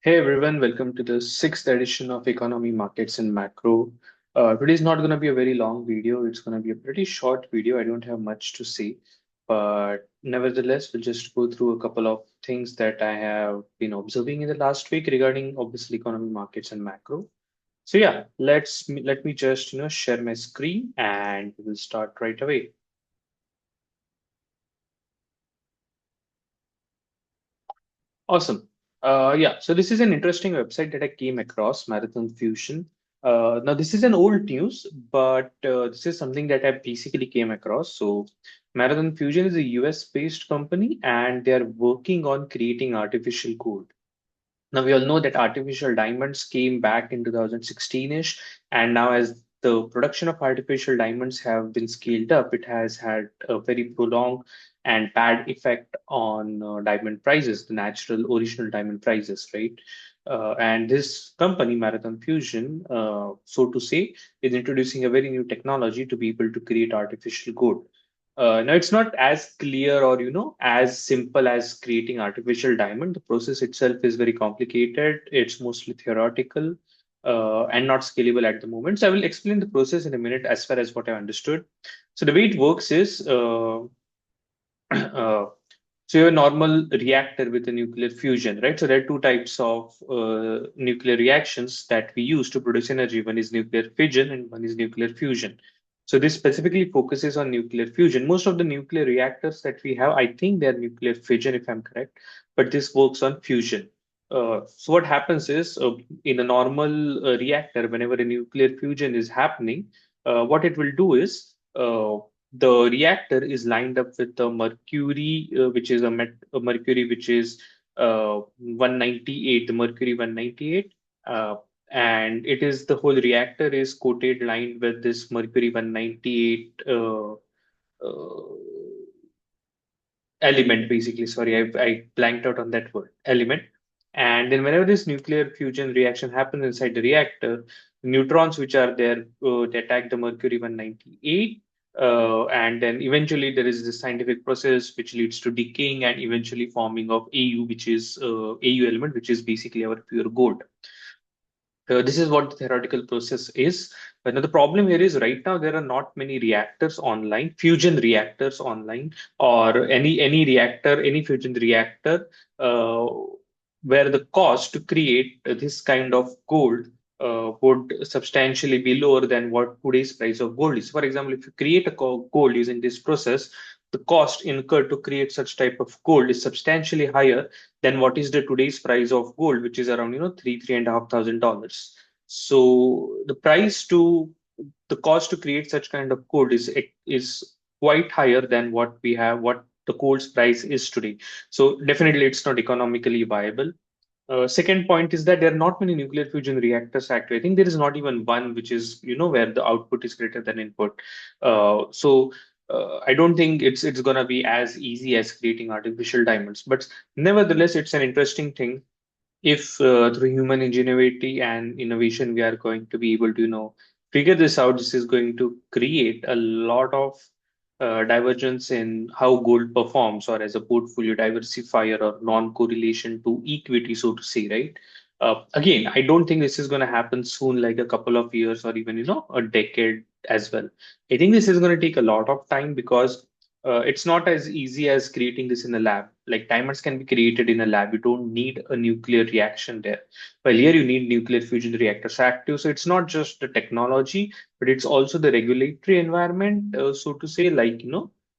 Hey everyone, welcome to the sixth edition of Economy, Markets, and Macro. Today's not going to be a very long video. It's going to be a pretty short video. I don't have much to say, but nevertheless, we'll just go through a couple of things that I have been observing in the last week regarding obviously economy, markets, and macro. So yeah, let me just share my screen and we'll start right away. Awesome. Yeah, so this is an interesting website that I came across, Marathon Fusion. Now, this is an old news, but this is something that I basically came across. So, Marathon Fusion is a US-based company, and they are working on creating artificial gold. Now, we all know that artificial diamonds came back in 2016-ish, and now as the production of artificial diamonds have been scaled up, it has had a very prolonged and bad effect on diamond prices, the natural original diamond prices, right? And this company, Marathon Fusion, so to say, is introducing a very new technology to be able to create artificial gold. Now, it's not as clear or as simple as creating artificial diamond. The process itself is very complicated. It's mostly theoretical and not scalable at the moment. So I will explain the process in a minute as far as what I understood. So the way it works is so you have a normal reactor with a nuclear fusion, right? So there are two types of nuclear reactions that we use to produce energy. One is nuclear fission and one is nuclear fusion. So this specifically focuses on nuclear fusion. Most of the nuclear reactors that we have, I think they're nuclear fission, if I'm correct, but this works on fusion. So what happens is in a normal reactor, whenever a nuclear fusion is happening, what it will do is the reactor is lined up with the mercury, which is a mercury which is 198, the mercury 198, uh, and it is the whole reactor is coated lined with this mercury 198 element basically. Sorry, I blanked out on that word, element. And then whenever this nuclear fusion reaction happens inside the reactor, neutrons which are there, they attack the mercury 198, and then eventually there is this scientific process which leads to decaying and eventually forming of Au, which is Au element, which is basically our pure gold. This is what the theoretical process is. But now the problem here is right now there are not many reactors online, fusion reactors online, or any reactor, any fusion reactor, uh, where the cost to create this kind of gold would substantially be lower than what today's price of gold is. For example, if you create a gold using this process, the cost incurred to create such type of gold is substantially higher than what is the today's price of gold, which is around three and a half thousand dollars. So the cost to create such kind of gold is quite higher than what the gold's price is today. So definitely it's not economically viable. Second point is that there are not many nuclear fusion reactors active. I think there is not even one which is, where the output is greater than input. I don't think it's gonna be as easy as creating artificial diamonds. But nevertheless, it's an interesting thing if through human ingenuity and innovation we are going to be able to figure this out. This is going to create a lot of divergence in how gold performs, or as a portfolio diversifier or non-correlation to equity, so to say, right? Again, I don't think this is going to happen soon, like a couple of years or even a decade as well. I think this is going to take a lot of time because it's not as easy as creating this in a lab. Like diamonds can be created in a lab. You don't need a nuclear reaction there. Well, here you need nuclear fusion reactors active. So it's not just the technology, but it's also the regulatory environment, so to say, like,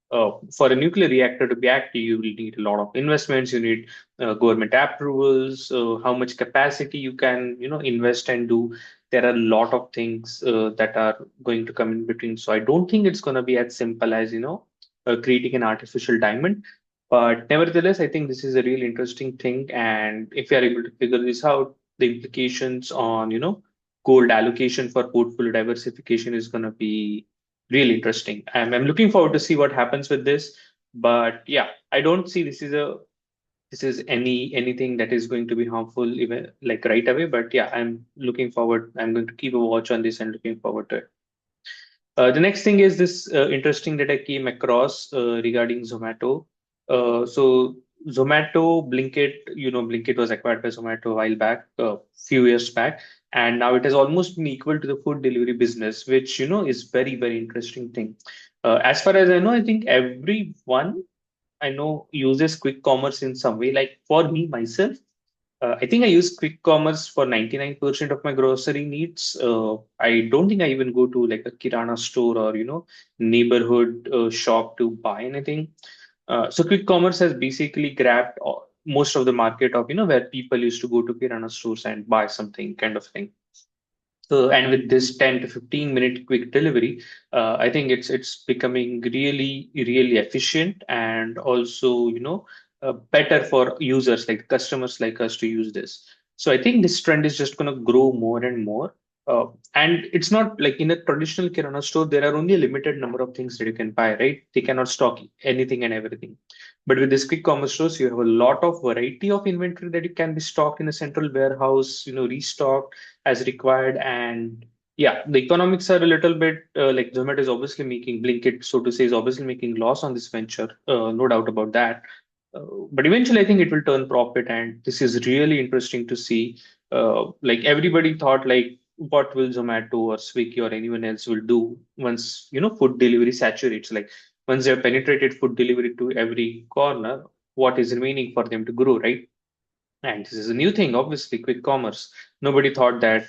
for a nuclear reactor to be active, you will need a lot of investments. You need government approvals, how much capacity you can, invest and do. There are a lot of things that are going to come in between. So I don't think it's going to be as simple as, creating an artificial diamond. But nevertheless, I think this is a really interesting thing. And if you are able to figure this out, the implications on, gold allocation for portfolio diversification is going to be really interesting. I'm looking forward to see what happens with this. But yeah, I don't see this is anything that is going to be harmful even like right away. But yeah, I'm looking forward. I'm going to keep a watch on this and looking forward to it. The next thing is this interesting that I came across regarding Zomato. So Zomato, Blinkit, Blinkit was acquired by Zomato a while back, a few years back, and now it has almost been equal to the food delivery business, which, is very, very interesting thing. As far as I know, I think everyone I know uses quick commerce in some way. Like for me, myself, I think I use quick commerce for 99% of my grocery needs. I don't think I even go to like a Kirana store or, neighborhood shop to buy anything. So quick commerce has basically grabbed most of the market of, where people used to go to Kirana stores and buy something kind of thing. And with this 10 to 15-minute quick delivery, I think it's becoming really, really efficient and also, better for users like customers like us to use this. So I think this trend is just going to grow more and more. Uh, and it's not like in a traditional Kirana store, there are only a limited number of things that you can buy, right? They cannot stock anything and everything. But with this quick commerce stores, you have a lot of variety of inventory that it can be stocked in a central warehouse, restocked as required. And yeah, the economics are a little bit like Zomato is obviously making Blinkit, so to say, is obviously making loss on this venture. No doubt about that. But eventually, I think it will turn profit, and this is really interesting to see. Like everybody thought, like what will Zomato or Swiggy or anyone else will do once food delivery saturates? Like once they have penetrated food delivery to every corner, what is remaining for them to grow, right? And this is a new thing, obviously, quick commerce. Nobody thought that,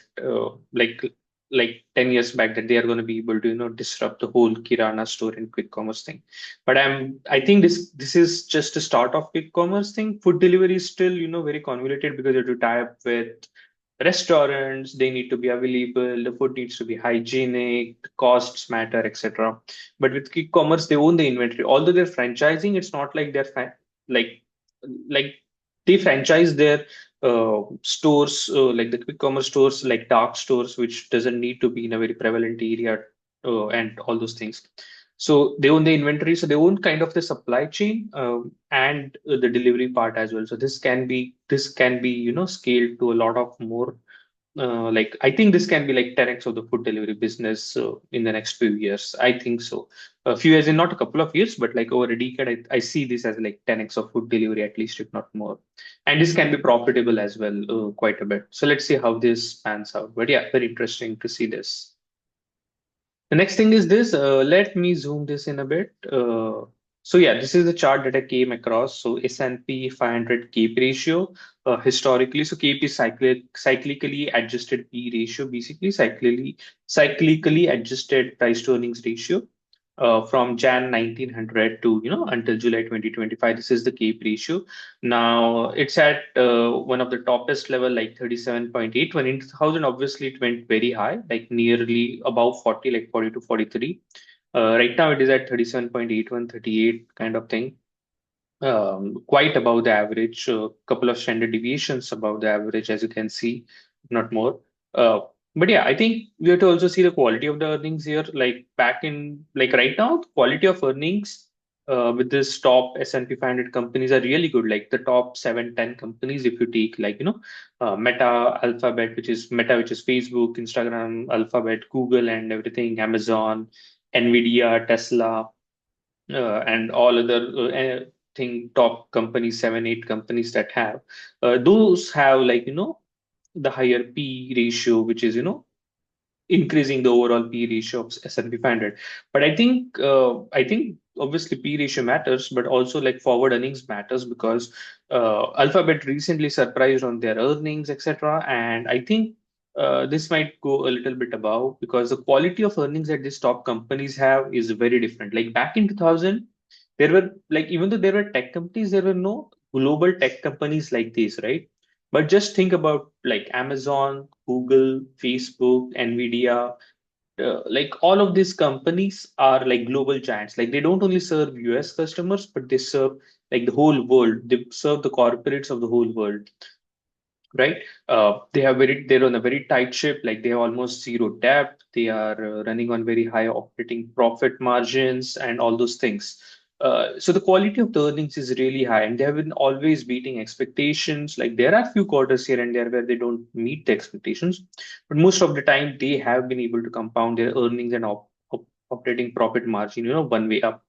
like 10 years back, that they are going to be able to, disrupt the whole Kirana store and quick commerce thing. But I think this is just a start of quick commerce thing. Food delivery is still, very convoluted because you have to tie up with restaurants, they need to be available, the food needs to be hygienic, the costs matter, etc. But with quick commerce, they own the inventory. Although they're franchising, it's not like like like they franchise their stores, like the quick commerce stores, like dark stores, which doesn't need to be in a very prevalent area, and all those things. So they own the inventory, so they own kind of the supply chain, and the delivery part as well. So this can be scaled to a lot of more. Like I think this can be like 10x of the food delivery business in the next few years. I think so. A few years in, not a couple of years, but like over a decade, I see this as like 10x of food delivery at least, if not more. And this can be profitable as well, quite a bit. So let's see how this pans out. But yeah, very interesting to see this. The next thing is this. Let me zoom this in a bit. So yeah, this is the chart that I came across. So S&P 500 CAPE ratio, historically. So CAPE is cyclically adjusted P ratio, basically cyclically adjusted price to earnings ratio. From Jan 1900 to until July 2025. This is the CAPE ratio. Now it's at one of the toppest level, like 37.8. When in 2000, obviously it went very high, like nearly above 40, like 40 to 43. Right now it is at 37.81, 38 kind of thing, quite above the average, a couple of standard deviations above the average, as you can see, if not more. Uh, but yeah, I think we have to also see the quality of the earnings here. Like back in, like right now, the quality of earnings with this top S&P 500 companies are really good. Like the top 7, 10 companies, if you take like, Meta, Alphabet, which is Facebook, Instagram, Alphabet, Google, and everything, Amazon, Nvidia, Tesla, and all other thing top companies, 7, 8 companies that have those have like the higher P ratio, which is increasing the overall P ratio of S&P 500. But I think obviously P ratio matters, but also like forward earnings matters because Alphabet recently surprised on their earnings, etc. And I think this might go a little bit above because the quality of earnings that these top companies have is very different. Like back in 2000, there were like even though there were tech companies, there were no global tech companies like this, right? But just think about like Amazon, Google, Facebook, Nvidia, like all of these companies are like global giants. Like they don't only serve US customers, but they serve like the whole world. They serve the corporates of the whole world, right? They're on a very tight ship. Like they have almost zero debt. They are running on very high operating profit margins and all those things. So the quality of the earnings is really high, and they have been always beating expectations. Like there are few quarters here and there where they don't meet the expectations, but most of the time they have been able to compound their earnings and operating profit margin, one way up.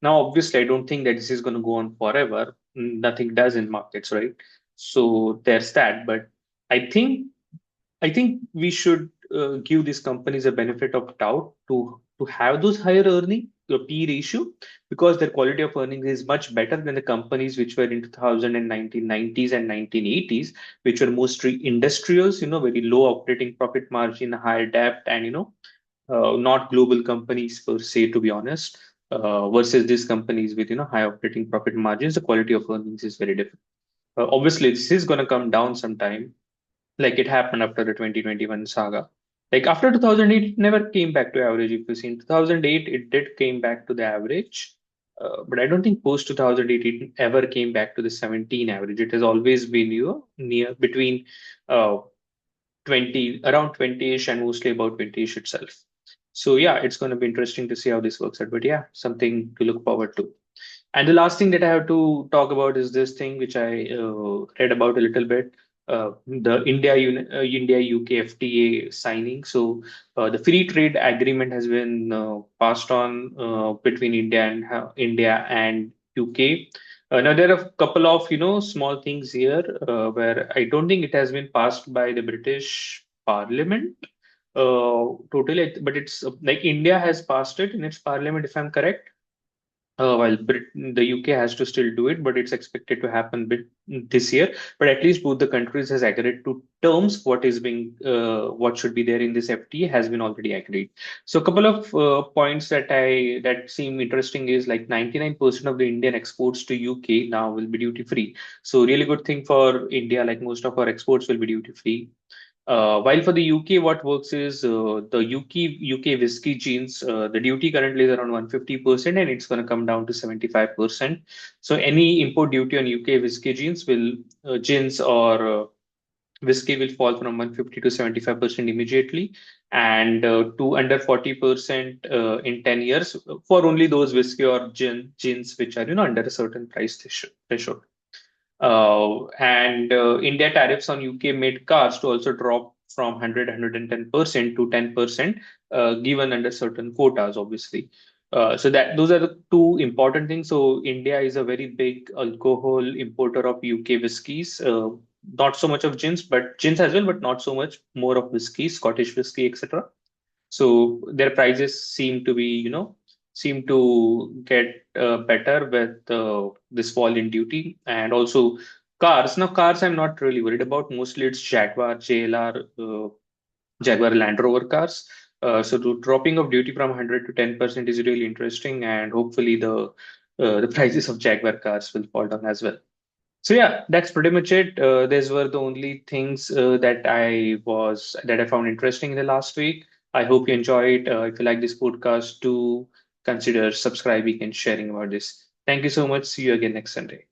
Now, obviously, I don't think that this is going to go on forever. Nothing does in markets, right? So there's that. But I think I think we should give these companies a benefit of doubt to have those higher earning P ratio, because their quality of earnings is much better than the companies which were in 2000 and 1990s and 1980s, which were mostly industrials, very low operating profit margin, higher debt, and not global companies per se, to be honest. Versus these companies with high operating profit margins, the quality of earnings is very different. Obviously, this is going to come down sometime, like it happened after the 2021 saga. Like after 2008, it never came back to average. If you see in 2008, it did came back to the average. But I don't think post 2008 it ever came back to the 17 average. It has always been near between uh, 20, around 20ish, and mostly about 20ish itself. So yeah, it's going to be interesting to see how this works out. But yeah, something to look forward to. And the last thing that I have to talk about is this thing which I read about a little bit, the India UK FTA signing. So the free trade agreement has been passed on between India and UK. Now there are a couple of small things here where I don't think it has been passed by the British Parliament totally, but it's like India has passed it in its parliament, if I'm correct. While the UK has to still do it, but it's expected to happen this year. But at least both the countries has agreed to terms. What should be there in this FTA has been already agreed. So a couple of points that seem interesting is like 99% of the Indian exports to UK now will be duty free. So really good thing for India. Like most of our exports will be duty free. While for the UK, what works is the UK whiskey jeans, the duty currently is around 150%, and it's going to come down to 75%. So any import duty on UK whiskey jeans or whiskey will fall from 150 to 75% immediately, and to under 40% in 10 years for only those whiskey or jeans which are under a certain price threshold. And India tariffs on UK made cars to also drop from 110% to 10%, given under certain quotas, obviously. So that those are the two important things. So India is a very big alcohol importer of UK whiskies. Not so much of gins, but gins as well, but not so much. More of whiskey, Scottish whiskey, etc. So their prices seem to get better with this fall in duty. And also cars. Now cars I'm not really worried about. Mostly it's Jaguar, JLR, Jaguar Land Rover cars. So the dropping of duty from 100 to 10% is really interesting, and hopefully the prices of Jaguar cars will fall down as well. So yeah, that's pretty much it. These were the only things that I found interesting in the last week. I hope you enjoy it. If you like this podcast, do consider subscribing and sharing about this. Thank you so much. See you again next Sunday.